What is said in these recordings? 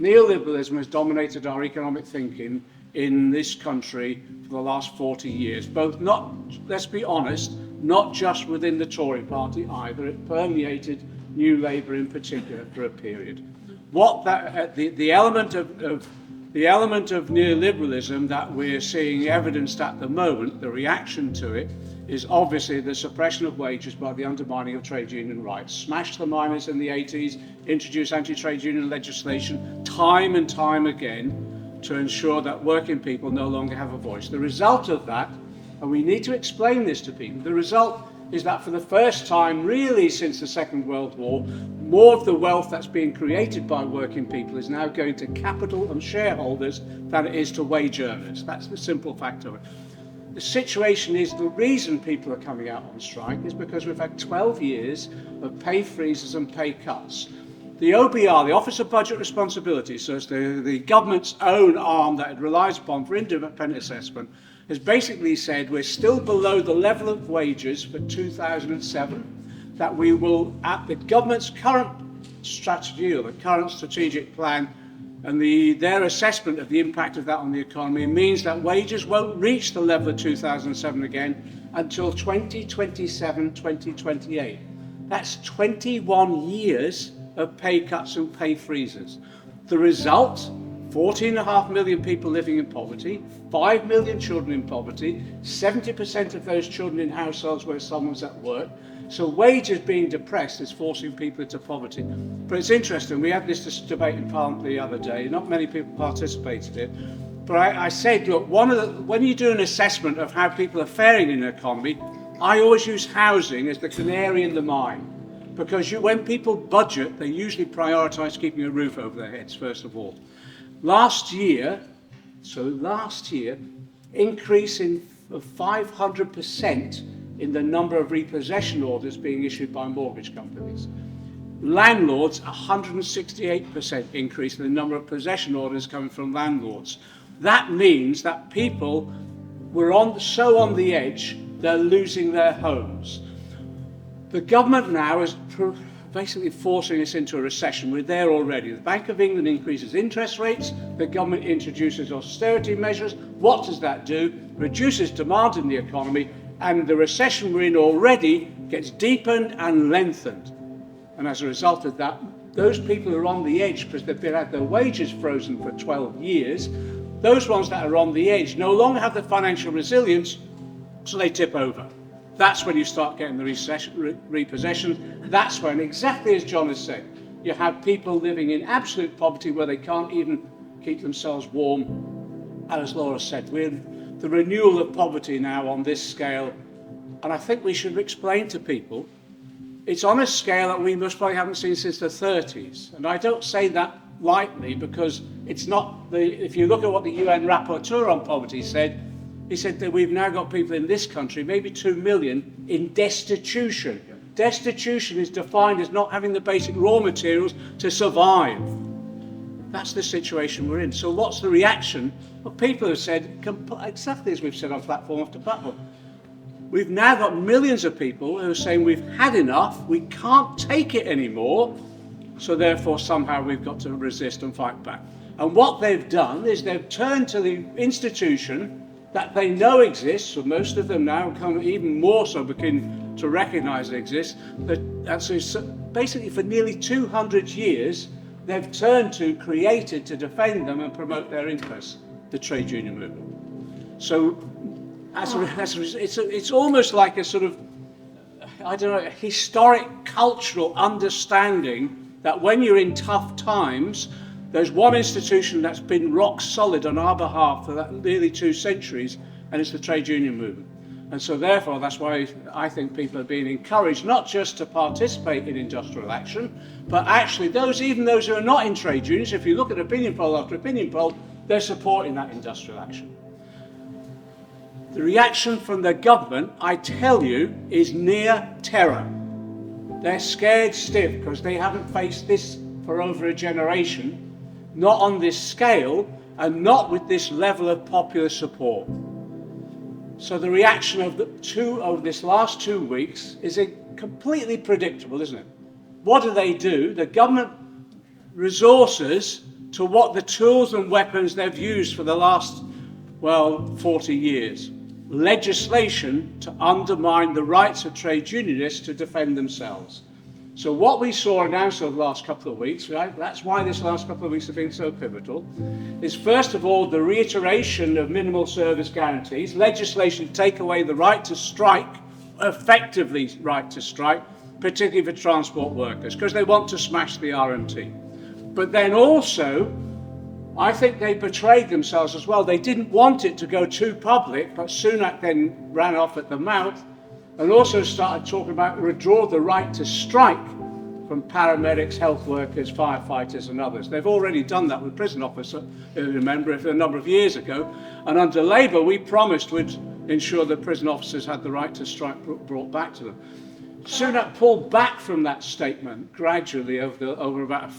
Neoliberalism has dominated our economic thinking in this country for the last 40 years, both not, let's be honest, not just within the Tory party either. It permeated New Labour in particular for a period. What that, the element of neoliberalism that we're seeing evidenced at the moment, the reaction to it, is obviously the suppression of wages by the undermining of trade union rights. Smash the miners in the 80s, introduce anti-trade union legislation time and time again to ensure that working people no longer have a voice. The result of that, and we need to explain this to people, the result is that for the first time really since the Second World War, more of the wealth that's being created by working people is now going to capital and shareholders than it is to wage earners. That's the simple fact of it. The situation is, the reason people are coming out on strike is because we've had 12 years of pay freezes and pay cuts. The OBR, the Office of Budget Responsibility, so it's the government's own arm that it relies upon for independent assessment, has basically said we're still below the level of wages for 2007, that we will, at the government's current strategy or the current strategic plan, and their assessment of the impact of that on the economy means that wages won't reach the level of 2007 again until 2027, 2028. That's 21 years of pay cuts and pay freezes. The result, 14.5 million people living in poverty, 5 million children in poverty, 70% of those children in households where someone's at work. So wages being depressed is forcing people into poverty. But it's interesting, we had this debate in Parliament the other day, not many people participated in it, but I said, look, when you do an assessment of how people are faring in the economy, I always use housing as the canary in the mine. Because when people budget, they usually prioritise keeping a roof over their heads, first of all. Last year, increase of 500% in the number of repossession orders being issued by mortgage companies. Landlords, 168% increase in the number of possession orders coming from landlords. That means that people were so on the edge, they're losing their homes. The government now is basically forcing us into a recession. We're there already. The Bank of England increases interest rates. The government introduces austerity measures. What does that do? Reduces demand in the economy, and the recession we're in already gets deepened and lengthened. And as a result of that, those people who are on the edge because they've had their wages frozen for 12 years, those ones that are on the edge no longer have the financial resilience, so they tip over. That's when you start getting the repossession. That's when, exactly as John has said, you have people living in absolute poverty where they can't even keep themselves warm. And as Laura said, we're in the renewal of poverty now on this scale. And I think we should explain to people, it's on a scale that we most probably haven't seen since the 30s. And I don't say that lightly because it's not if you look at what the UN rapporteur on poverty said, he said that we've now got people in this country, maybe 2 million, in destitution. Destitution is defined as not having the basic raw materials to survive. That's the situation we're in. So what's the reaction? Well, people have said, exactly as we've said on platform after platform, we've now got millions of people who are saying we've had enough, we can't take it anymore, so therefore somehow we've got to resist and fight back. And what they've done is they've turned to the institution that they know exists, so most of them now come even more so begin to recognise it exists, so basically for nearly 200 years they've turned to, created to defend them and promote their interests, the trade union movement. So it's almost like a sort of, I don't know, a historic cultural understanding that when you're in tough times, there's one institution that's been rock solid on our behalf for nearly 2 centuries, and it's the trade union movement. And so therefore, that's why I think people are being encouraged not just to participate in industrial action, but actually even those who are not in trade unions, if you look at opinion poll after opinion poll, they're supporting that industrial action. The reaction from the government, I tell you, is near terror. They're scared stiff because they haven't faced this for over a generation, not on this scale, and not with this level of popular support. So the reaction of this last 2 weeks is completely predictable, isn't it? What do? The government resources to what the tools and weapons they've used for the last, 40 years. Legislation to undermine the rights of trade unionists to defend themselves. So what we saw announced over the last couple of weeks, right, that's why this last couple of weeks have been so pivotal, is first of all the reiteration of minimal service guarantees, legislation to take away the right to strike, effectively right to strike, particularly for transport workers, because they want to smash the RMT. But then also, I think they betrayed themselves as well. They didn't want it to go too public, but Sunak then ran off at the mouth and also started talking about withdraw the right to strike from paramedics, health workers, firefighters and others. They've already done that with prison officers, remember, a number of years ago. And under Labour, we promised we'd ensure that prison officers had the right to strike brought back to them. Sunak pulled back from that statement gradually over about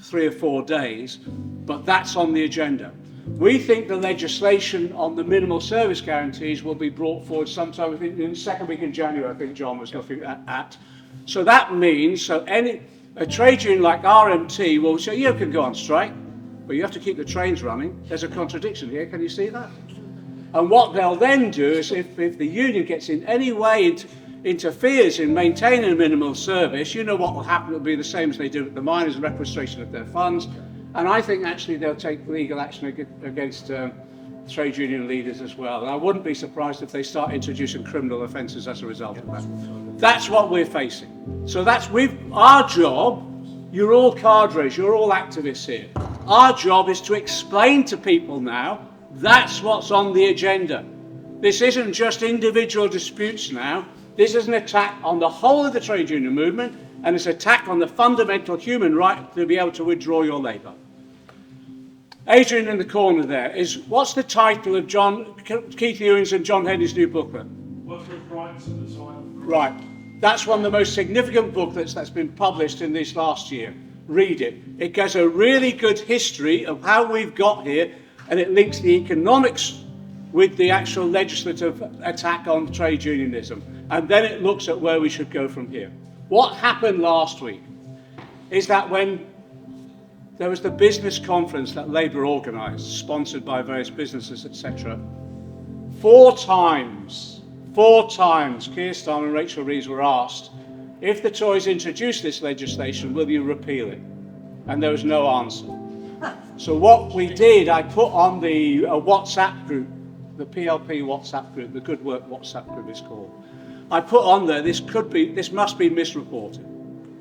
3 or 4 days, but that's on the agenda. We think the legislation on the minimal service guarantees will be brought forward sometime in the second week in January, I think John was looking at. So that means, a trade union like RMT will say, you can go on strike, but you have to keep the trains running. There's a contradiction here, can you see that? And what they'll then do is, if the union gets in any way interferes in maintaining a minimal service, you know what will happen. It'll be the same as they do with the miners, requisition of their funds. And I think actually they'll take legal action against trade union leaders as well. And I wouldn't be surprised if they start introducing criminal offences as a result of that. That's what we're facing. So our job, you're all cadres, you're all activists here. Our job is to explain to people now, that's what's on the agenda. This isn't just individual disputes now. This is an attack on the whole of the trade union movement, and it's an attack on the fundamental human right to be able to withdraw your labour. Adrian in the corner there what's the title of Keith Ewing's and John Henry's new booklet? Workers' Rights at the Time of Right. That's one of the most significant booklets that's been published in this last year. Read it. It gives a really good history of how we've got here, and it links the economics with the actual legislative attack on trade unionism. And then it looks at where we should go from here. What happened last week is that when there was the business conference that Labour organised, sponsored by various businesses, etc., 4 times, Keir Starmer and Rachel Reeves were asked, if the Tories introduce this legislation, will you repeal it? And there was no answer. So what we did, I put on the WhatsApp group, the PLP WhatsApp group, the Good Work WhatsApp group is called. I put on there, this must be misreported.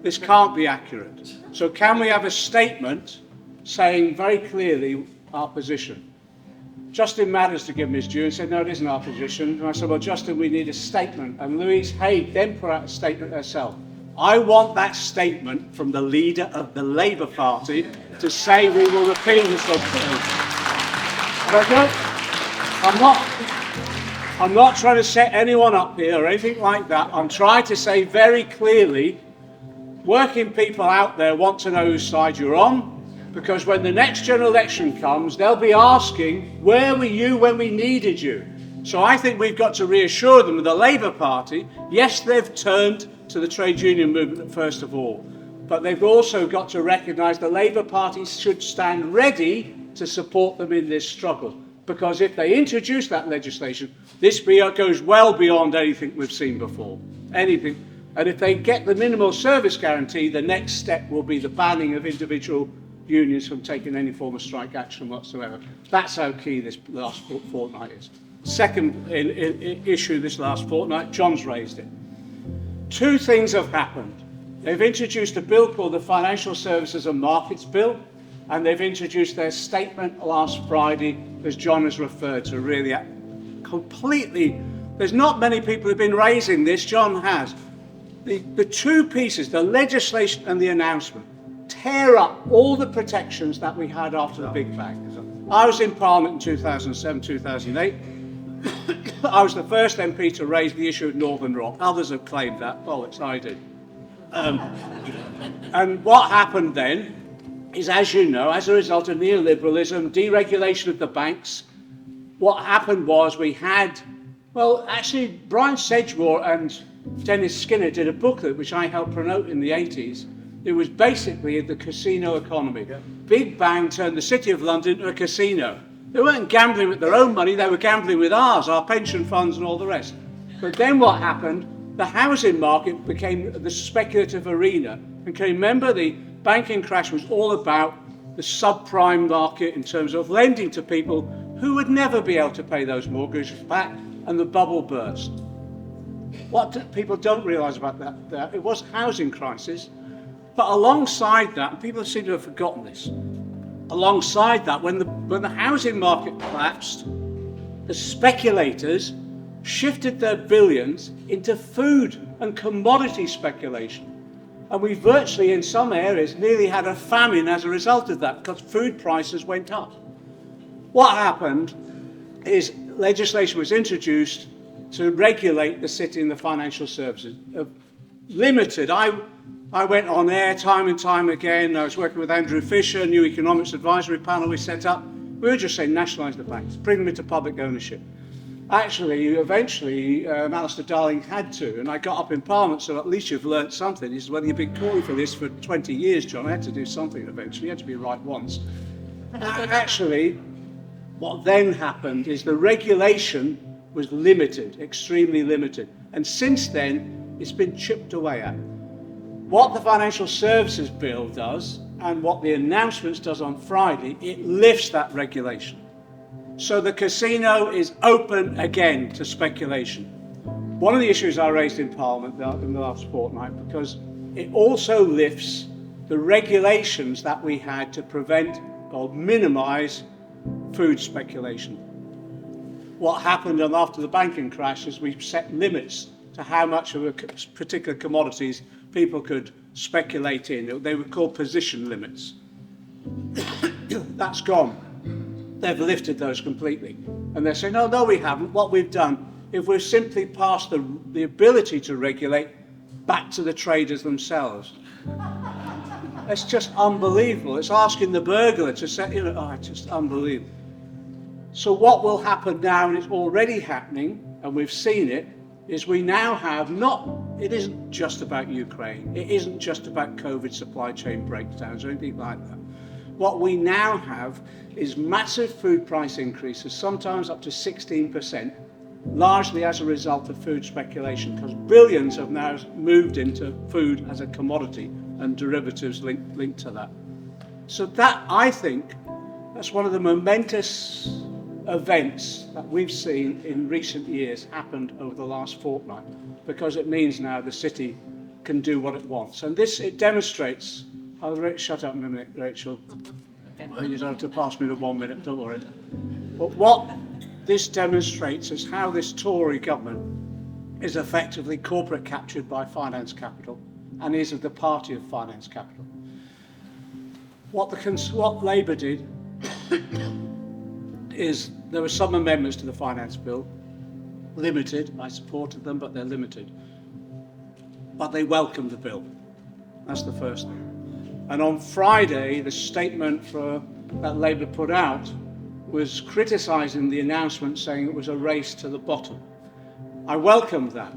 This can't be accurate. So can we have a statement saying very clearly our position? Justin Matters, to give him his due, and said, no, it isn't our position. And I said, well, Justin, we need a statement. And Louise Haig then put out a statement herself. I want that statement from the leader of the Labour Party to say we will repeal this legislation. But I'm not trying to set anyone up here or anything like that. I'm trying to say very clearly, working people out there want to know whose side you're on, because when the next general election comes, they'll be asking, where were you when we needed you? So I think we've got to reassure them with the Labour Party, yes, they've turned to the trade union movement first of all, but they've also got to recognise the Labour Party should stand ready to support them in this struggle. Because if they introduce that legislation, this goes well beyond anything we've seen before. Anything. And if they get the minimal service guarantee, the next step will be the banning of individual unions from taking any form of strike action whatsoever. That's how key this last fortnight is. Second issue this last fortnight, John's raised it. 2 things have happened. They've introduced a bill called the Financial Services and Markets Bill, and they've introduced their statement last Friday, as John has referred to, really completely. There's not many people who've been raising this. John has. The 2 pieces, the legislation and the announcement, tear up all the protections that we had after the Big Bang. I was in Parliament in 2007, 2008. I was the first MP to raise the issue of Northern Rock. Others have claimed that. Bollocks, I did. And what happened then is, as you know, as a result of neoliberalism, deregulation of the banks, what happened was we had, actually, Brian Sedgmore and Dennis Skinner did a booklet which I helped promote in the 80s. It was basically the casino economy. big bang turned the City of London into a casino. They weren't gambling with their own money, they were gambling with ours, our pension funds and all the rest. But then what happened? The housing market became the speculative arena. And can you remember the banking crash was all about the subprime market in terms of lending to people who would never be able to pay those mortgages back, and the bubble burst. What people don't realise about that, it was a housing crisis, but alongside that, and people seem to have forgotten this, alongside that, when the housing market collapsed, the speculators shifted their billions into food and commodity speculation. And we virtually, in some areas, nearly had a famine as a result of that, because food prices went up. What happened is legislation was introduced to regulate the city and the financial services. Limited. I went on air time and time again. I was working with Andrew Fisher, a new economics advisory panel we set up. We were just saying nationalise the banks, bring them into public ownership. Actually, eventually, Alistair Darling had to, and I got up in Parliament, so at least you've learnt something. He said, well, you've been calling for this for 20 years, John. I had to do something eventually. You had to be right once. Actually, what then happened is the regulation was limited, extremely limited. And since then, it's been chipped away at. What the Financial Services Bill does, and what the announcements does on Friday, it lifts that regulation. So the casino is open again to speculation. One of the issues I raised in Parliament in the last fortnight, because it also lifts the regulations that we had to prevent or minimise food speculation. What happened after the banking crash is we set limits to how much of a particular commodities people could speculate in. They were called position limits. That's gone. They've lifted those completely. And they're saying, no, we haven't. What we've done, if we've simply passed the ability to regulate back to the traders themselves. It's just unbelievable. It's asking the burglar to say, it's just unbelievable. So what will happen now, and it's already happening, and we've seen it, is we now have it isn't just about Ukraine. It isn't just about COVID supply chain breakdowns or anything like that. What we now have is massive food price increases, sometimes up to 16%, largely as a result of food speculation, because billions have now moved into food as a commodity and derivatives linked to that. So that, I think, that's one of the momentous events that we've seen in recent years happened over the last fortnight, because it means now the city can do what it wants. And it demonstrates. Shut up in a minute, Rachel. You don't have to pass me the 1 minute, don't worry. But what this demonstrates is how this Tory government is effectively corporate captured by finance capital and is the party of finance capital. What Labour did is there were some amendments to the finance bill, limited. I supported them, but they're limited. But they welcomed the bill. That's the first thing. And on Friday, the statement that Labour put out was criticising the announcement, saying it was a race to the bottom. I welcomed that,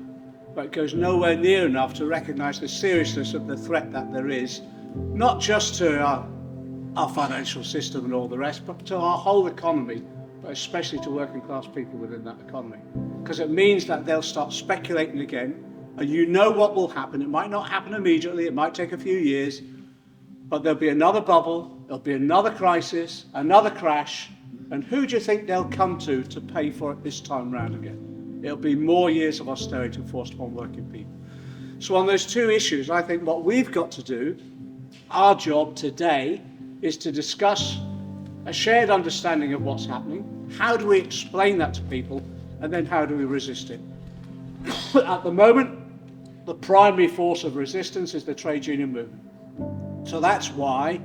but it goes nowhere near enough to recognise the seriousness of the threat that there is, not just to our financial system and all the rest, but to our whole economy, but especially to working class people within that economy. Because it means that they'll start speculating again, and you know what will happen. It might not happen immediately, it might take a few years, but there'll be another bubble, there'll be another crisis, another crash, and who do you think they'll come to pay for it this time round again? It'll be more years of austerity forced upon working people. So on those two issues, I think what we've got to do, our job today, is to discuss a shared understanding of what's happening, how do we explain that to people, and then how do we resist it? At the moment, the primary force of resistance is the trade union movement. So that's why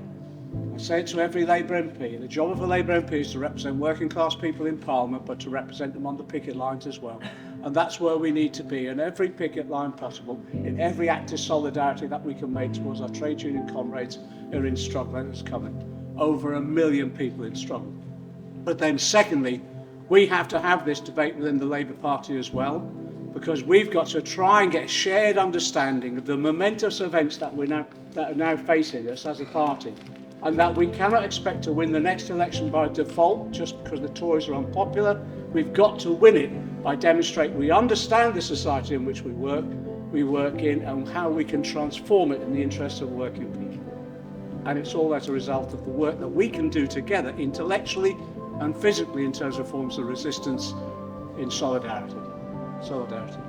I say it to every Labour MP. The job of a Labour MP is to represent working class people in Parliament, but to represent them on the picket lines as well. And that's where we need to be, in every picket line possible, in every act of solidarity that we can make towards our trade union comrades who are in struggle, and it's coming. Over 1 million people in struggle. But then secondly, we have to have this debate within the Labour Party as well, because we've got to try and get a shared understanding of the momentous events that are now facing us as a party, and that we cannot expect to win the next election by default just because the Tories are unpopular. We've got to win it by demonstrating we understand the society in which we work in, and how we can transform it in the interests of working people. And it's all as a result of the work that we can do together intellectually and physically in terms of forms of resistance in solidarity. Solidarity.